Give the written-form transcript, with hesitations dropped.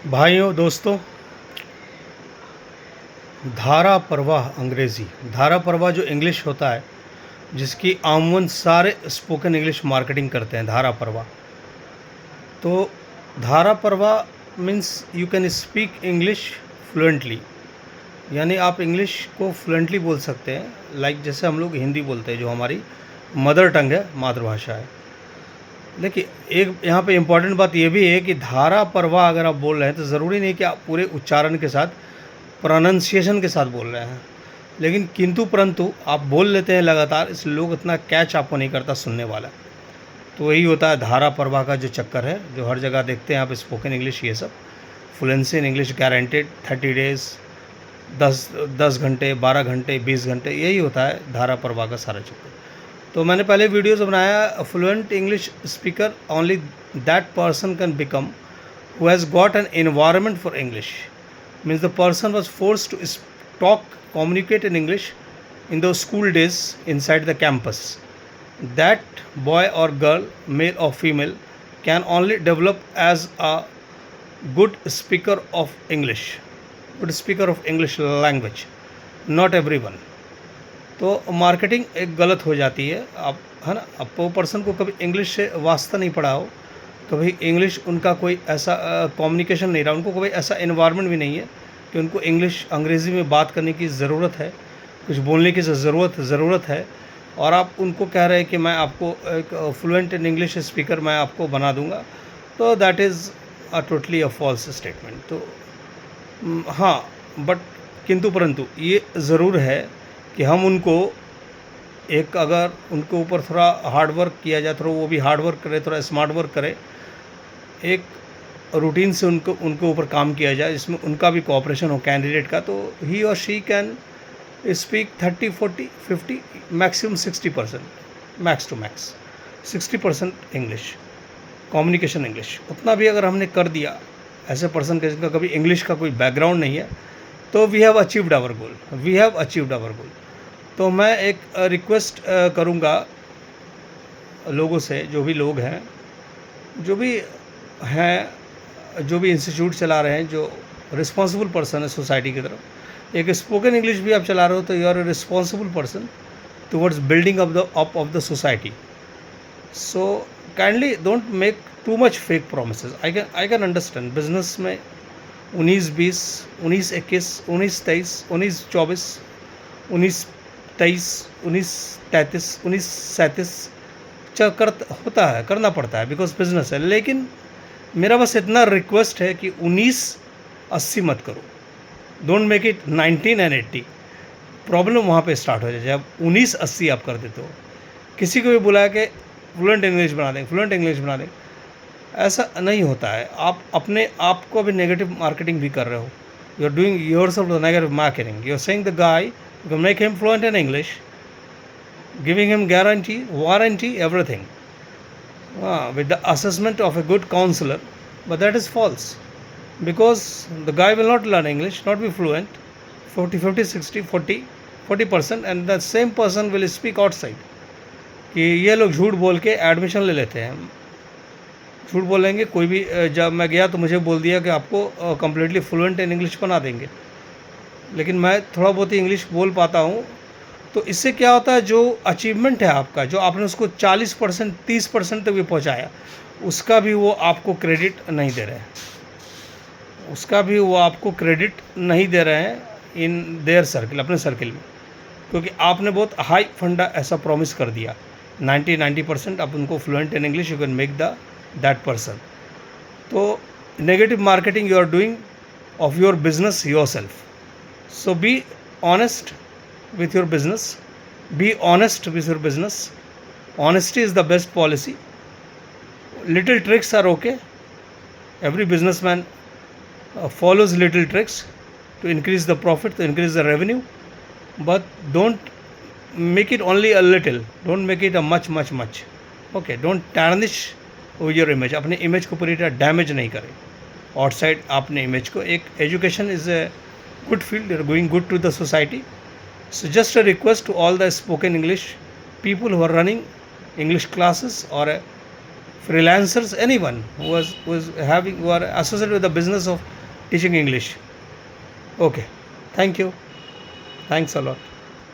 भाइयों दोस्तों, धारा प्रवाह अंग्रेज़ी धारा प्रवाह जो इंग्लिश होता है, जिसकी आमूमन सारे स्पोकन इंग्लिश मार्केटिंग करते हैं। धारा प्रवाह तो धारा प्रवाह means you can speak English fluently, यानी आप इंग्लिश को फ्लुएंटली बोल सकते हैं। लाइक जैसे हम लोग हिंदी बोलते हैं, जो हमारी मदर टंग है, मातृभाषा है। देखिए, एक यहाँ पे इम्पॉर्टेंट बात ये भी है कि धारा प्रवाह अगर आप बोल रहे हैं तो ज़रूरी नहीं कि आप पूरे उच्चारण के साथ, प्रोनंसिएशन के साथ बोल रहे हैं, लेकिन किंतु परंतु आप बोल लेते हैं लगातार, इसलिए लोग इतना कैच आपको नहीं करता सुनने वाला। तो वही होता है धारा प्रवाह का जो चक्कर है, जो हर जगह देखते हैं आप, स्पोकन इंग्लिश, ये सब fluency in English guaranteed 30 days, 10 घंटे, 12 घंटे, 20 घंटे, यही होता है धारा प्रवाह का सारा चक्कर। तो मैंने पहले वीडियोस बनाया, fluent English speaker only that person can become who has got an environment for English. Means the person was forced to communicate in English in those school days inside the campus. That boy or girl, male or female, can only develop as a good speaker of English, good speaker of English language. Not everyone. तो marketing एक गलत हो जाती है, आप है ना। अब वो पर्सन को कभी इंग्लिश से वास्ता नहीं पड़ा हो, कभी इंग्लिश उनका कोई ऐसा कम्युनिकेशन नहीं रहा, उनको कोई ऐसा एनवायरनमेंट भी नहीं है कि उनको इंग्लिश अंग्रेज़ी में बात करने की ज़रूरत है, कुछ बोलने की ज़रूरत है, और आप उनको कह रहे हैं कि मैं आपको एक फ्लुएंट इन इंग्लिश स्पीकर मैं आपको बना दूंगा, तो that is a totally a false statement. तो हाँ, बट किंतु परंतु ये ज़रूर है कि हम उनको एक, अगर उनके ऊपर थोड़ा हार्ड वर्क किया जाए, थोड़ा वो भी हार्ड वर्क करे, थोड़ा स्मार्ट वर्क करे, एक रूटीन से उनके ऊपर काम किया जाए, जिसमें उनका भी कोऑपरेशन हो कैंडिडेट का, तो ही और she can speak 30, 40, 50, maximum 60%, max to max 60% English, communication English. उतना भी अगर हमने कर दिया ऐसे पर्सन के जिनका कभी इंग्लिश का कोई बैकग्राउंड नहीं है, तो we have achieved our goal. तो मैं एक रिक्वेस्ट करूँगा लोगों से, जो भी लोग हैं, जो भी इंस्टीट्यूट चला रहे हैं, जो रिस्पॉन्सिबल पर्सन है सोसाइटी की तरफ, एक स्पोकन इंग्लिश भी आप चला रहे हो, तो you are a responsible person towards building up of the society. So kindly don't make too much fake promises. I can understand business में 19-20, 19-21, 19-23, 19-24, 19-23, 19-33, 19-37 करना पड़ता है, बिकॉज बिजनेस है। लेकिन मेरा बस इतना रिक्वेस्ट है कि 19-80 मत करो, don't make it 19 and 80। Problem वहाँ पे स्टार्ट हो जाए जब 19-80 आप कर देते हो। किसी को भी बुला के फ्लुएंट इंग्लिश बना दें, ऐसा नहीं होता है। आप अपने आप को भी नेगेटिव मार्केटिंग भी कर रहे हो, you are doing yourself the negative marketing. You are saying the guy you can make him fluent in English, giving him warranty, everything, with the assessment of a good counselor, but that is false, because the guy will not learn English, not be fluent, 50, 60, 40%, and the same person will speak outside। कि ये लोग झूठ बोल के admission ले लेते हैं, झूठ बोलेंगे। कोई भी, जब मैं गया तो मुझे बोल दिया कि आपको कम्प्लीटली फ्लुएंट इन इंग्लिश बना देंगे, लेकिन मैं थोड़ा बहुत ही इंग्लिश बोल पाता हूँ। तो इससे क्या होता है, जो अचीवमेंट है आपका, जो आपने उसको 40%, 30% तक भी पहुंचाया, उसका भी वो आपको क्रेडिट नहीं दे रहे हैं, इन देयर सर्किल, अपने सर्किल में, क्योंकि आपने बहुत हाई फंडा ऐसा प्रॉमिस कर दिया, 90% आप उनको fluent in English, you can make that person. तो negative marketing you are doing of your business yourself. So be honest with your business, be honest with your business. Honesty is the best policy. Little tricks are okay, every businessman follows little tricks to increase the profit, to increase the revenue, but don't make it only a little, don't make it a much. Okay, don't tarnish your image, अपने image को पूरी तरह damage नहीं करें outside अपने image को। एक education is a good field, you are going good to the society। So just a request to all the spoken English people who are running English classes or freelancers, anyone who are associated with the business of teaching English. Okay, thank you. Thanks a lot.